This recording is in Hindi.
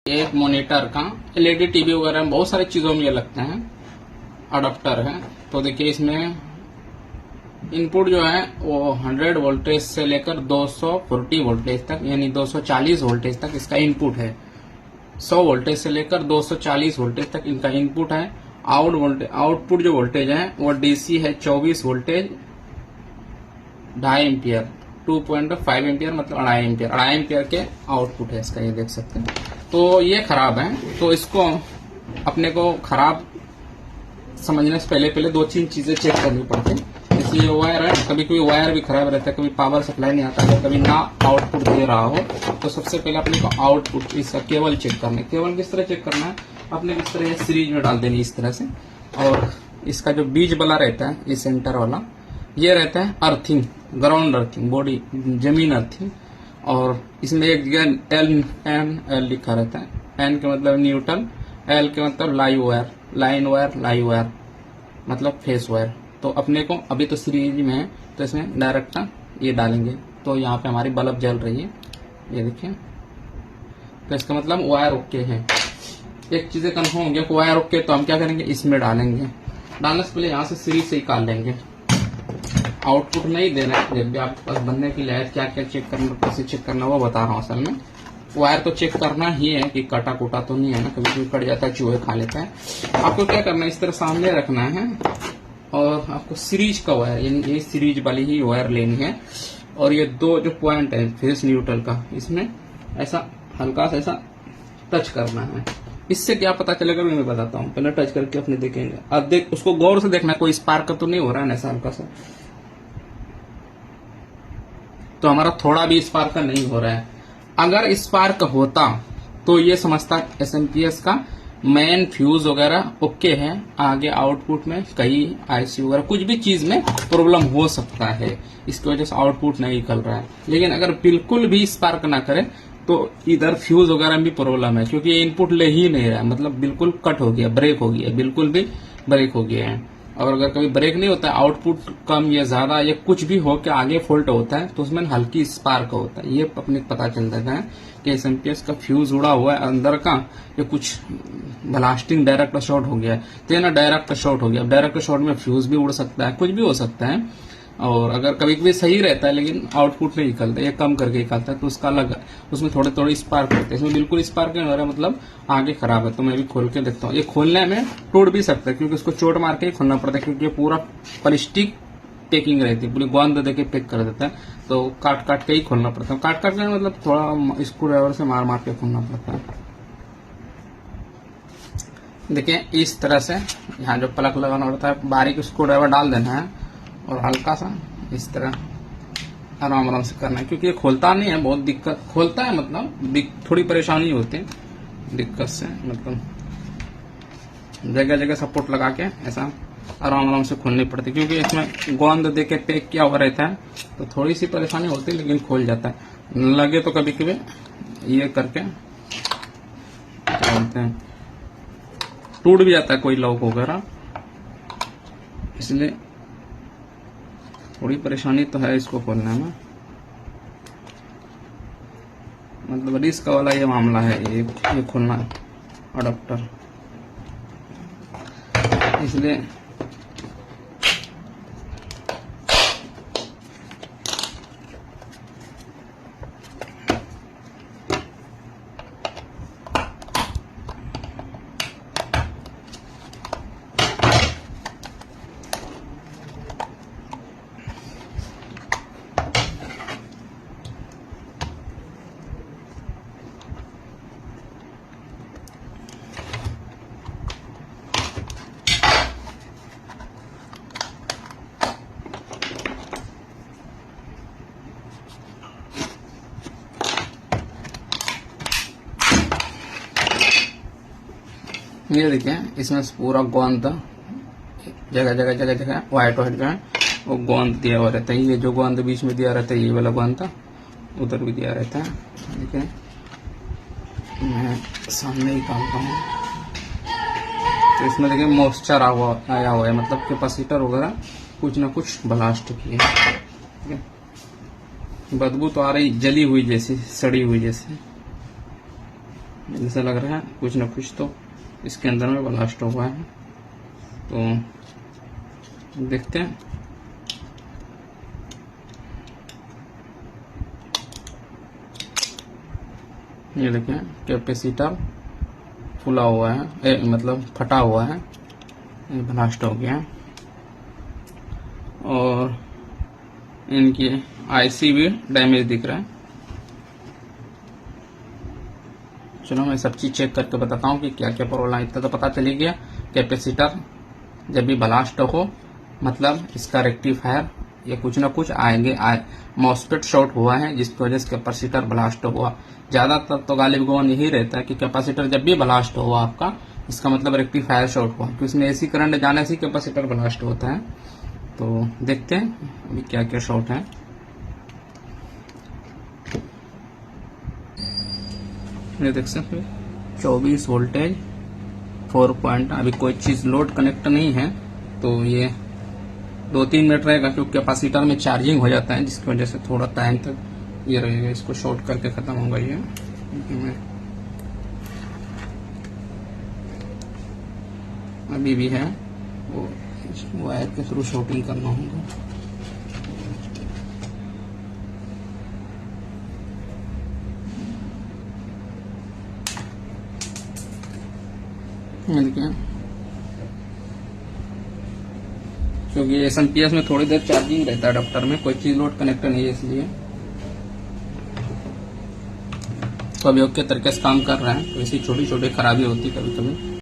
एक मॉनिटर का एलईडी टीवी वगैरह में बहुत सारी चीजों में ये लगते हैं, अडाप्टर है। तो देखिए इसमें इनपुट जो है वो 100 वोल्टेज से लेकर 240 वोल्टेज तक यानी 240 वोल्टेज तक इसका इनपुट है। 100 वोल्टेज से लेकर 240 वोल्टेज तक इनका इनपुट है। आउटपुट जो वोल्टेज है वो डीसी है 24 वोल्टेज 2.5 एम्पियर 2.5 एम्पियर मतलब 2.5 एम्पियर के आउटपुट है इसका, ये देख सकते हैं। तो ये खराब है, तो इसको अपने को खराब समझने से पहले 2-3 चीजें चेक करनी पड़ती है। इसलिए वायर है, कभी कभी वायर भी खराब रहता है, कभी पावर सप्लाई नहीं आता है, कभी ना आउटपुट दे रहा हो, तो सबसे पहले अपने को आउटपुट इसका केबल चेक करना है। केबल किस तरह चेक करना है, अपने किस तरह सीरीज में डाल देनी इस तरह से। और इसका जो बीच वाला रहता है, ये सेंटर वाला, ये रहता है अर्थिंग, ग्राउंड अर्थिंग, बॉडी जमीन अर्थिंग। और इसमें एक जगह एल लिखा रहता है। एन के मतलब न्यूट्रल, एल के मतलब लाइव वायर, लाइव वायर मतलब फेस वायर। तो अपने को अभी तो सीरीज में है, तो इसमें डायरेक्ट ये डालेंगे, तो यहाँ पे हमारी बल्ब जल रही है, ये देखिए। तो इसका मतलब वायर ओके है। एक चीजें कंफर्म हो गया कि वायर ओके, तो हम क्या करेंगे, इसमें डालेंगे। डालने से पहले यहाँ से सीरीज से निकाल लेंगे। आउटपुट नहीं देना है, जब भी आपके पास बनने के लिए क्या क्या चेक करना, कैसे चेक करना, वो बता रहा हूँ। असल में वायर तो चेक करना ही है कि कटा कुटा तो नहीं है ना, कभी कभी कट जाता है, चूहे खा लेता है। आपको क्या करना है, इस तरह सामने रखना है और आपको सीरीज का वायर, यानी ये सीरीज वाली ही वायर लेनी है। और ये दो जो पॉइंट है फेस न्यूट्रल का, इसमें ऐसा हल्का सा ऐसा टच करना है। इससे क्या पता चलेगा मैं बताता हूँ, पहले टच करके अपने देखेंगे। अब देख, उसको गौर से देखना, कोई स्पार्क तो नहीं हो रहा है ऐसा हल्का सा, तो हमारा थोड़ा भी स्पार्क नहीं हो रहा है। अगर स्पार्क होता तो ये समझता एसएमपीएस का मेन फ्यूज वगैरह ओके है, आगे आउटपुट में कहीं आईसी वगैरह कुछ भी चीज में प्रॉब्लम हो सकता है, इसकी वजह से आउटपुट नहीं निकल रहा है। लेकिन अगर बिल्कुल भी स्पार्क ना करे तो इधर फ्यूज वगैरह में भी प्रॉब्लम है, क्योंकि ये इनपुट ले ही नहीं रहा है, मतलब बिल्कुल कट हो गया, ब्रेक हो गया, बिल्कुल भी ब्रेक हो गया है। और अगर कभी ब्रेक नहीं होता है, आउटपुट कम या ज्यादा या कुछ भी हो के आगे फॉल्ट होता है, तो उसमें हल्की स्पार्क होता है। ये अपने पता चल जाता है कि एसएमपीएस का फ्यूज उड़ा हुआ है अंदर का, या कुछ ब्लास्टिंग डायरेक्ट शॉर्ट हो गया है। तो ये ना डायरेक्ट शॉर्ट हो गया। डायरेक्ट शॉर्ट में फ्यूज भी उड़ सकता है, कुछ भी हो सकता है। और अगर कभी कभी सही रहता है लेकिन आउटपुट नहीं निकलता, ये कम करके निकलता है, तो उसका अलग, उसमें थोड़े थोड़े स्पार्क होते हैं। इसमें बिल्कुल स्पार्क नहीं हो रहा है, मतलब आगे खराब है। तो मैं भी खोल के देखता हूँ। ये खोलने में टूट भी सकता है, क्योंकि उसको चोट मार के ही खोलना पड़ता है, क्योंकि ये पूरा प्लास्टिक पैकिंग रहती है, पूरी गोंद दे के पैक कर देता है, तो काट काट के ही खोलना पड़ता है। काट काट के मतलब थोड़ा स्क्रू ड्राइवर से मार मार के खोलना पड़ता है। देखिए इस तरह से यहाँ जो प्लग लगाना होता है, बारीक स्क्रू ड्राइवर डाल देना है और हल्का सा इस तरह आराम आराम से करना है, क्योंकि ये खोलता नहीं है, बहुत दिक्कत खोलता है, मतलब थोड़ी परेशानी होती है दिक्कत से, मतलब जगह जगह सपोर्ट लगा के ऐसा आराम आराम से खोलनी पड़ती है, क्योंकि इसमें गोंद दे के पैक किया हुआ रहता है, तो थोड़ी सी परेशानी होती है, लेकिन खोल जाता है। लगे तो कभी कभी ये करके क्या बोलते हैं, टूट भी जाता है कोई लॉक वगैरह, इसलिए थोड़ी परेशानी तो है इसको खोलने में, मतलब रिस्क वाला ये मामला है, ये खोलना अडाप्टर, इसलिए ये देखिए इसमें पूरा गोंद जगह जगह जगह जगह व्हाइट जो है वो गोंद दिया हुआ रहता है। ये जो गोंद बीच में दिया रहता है, ये वाला गोंद था, उधर भी दिया रहता है। देखिए मैं सामने ही निकालता हूँ, तो इसमें देखिए मॉइस्चर आया हुआ है, मतलब कैपेसिटर वगैरह कुछ ना कुछ ब्लास्ट किए, ठीक है। बदबू तो आ रही जली हुई जैसी, सड़ी हुई जैसी। जैसा लग रहा है कुछ ना कुछ तो इसके अंदर में ब्लास्ट हुआ है। तो देखते हैं। ये देखें कैपेसिटर फुला हुआ है, मतलब फटा हुआ है, ब्लास्ट हो गया। और इनकी आईसी भी डैमेज दिख रहा है। चलो मैं सब चीज चेक करके बताता हूँ कि क्या क्या प्रॉब्लम है। इतना तो पता चली गया, कैपेसिटर जब भी ब्लास्ट हो मतलब इसका रेक्टिफायर या कुछ ना कुछ आएंगे मॉसफेट शॉर्ट हुआ है, जिसकी वजह से कैपेसिटर ब्लास्ट हुआ। ज्यादातर तो गालिब गुमान यही रहता है कि कैपेसिटर जब भी ब्लास्ट हुआ आपका, इसका मतलब रेक्टिफायर शॉर्ट हुआ, क्योंकि इसमें एसी करंट जाने से कैपेसिटर ब्लास्ट होता है। तो देखते हैं अभी क्या क्या शॉर्ट है। ये देख सकते 24 वोल्टेज 4 पॉइंट। अभी कोई चीज लोड कनेक्ट नहीं है, तो ये 2-3 मिनट रहेगा, क्योंकि कैपेसिटर में चार्जिंग हो जाता है, जिसकी वजह से थोड़ा टाइम तक ये रहेगा। इसको शॉर्ट करके खत्म होगा ये। अभी भी है, वो वायर के थ्रू शॉर्टिंग करना होगा। देखिए, क्योंकि एसएमपीएस में थोड़ी देर चार्जिंग रहता है अडॉप्टर में, कोई चीज लोड कनेक्ट नहीं है, इसलिए तो अभी ओके तरीके से काम कर रहा है। तो ऐसी छोटी छोटी खराबी होती कभी कभी।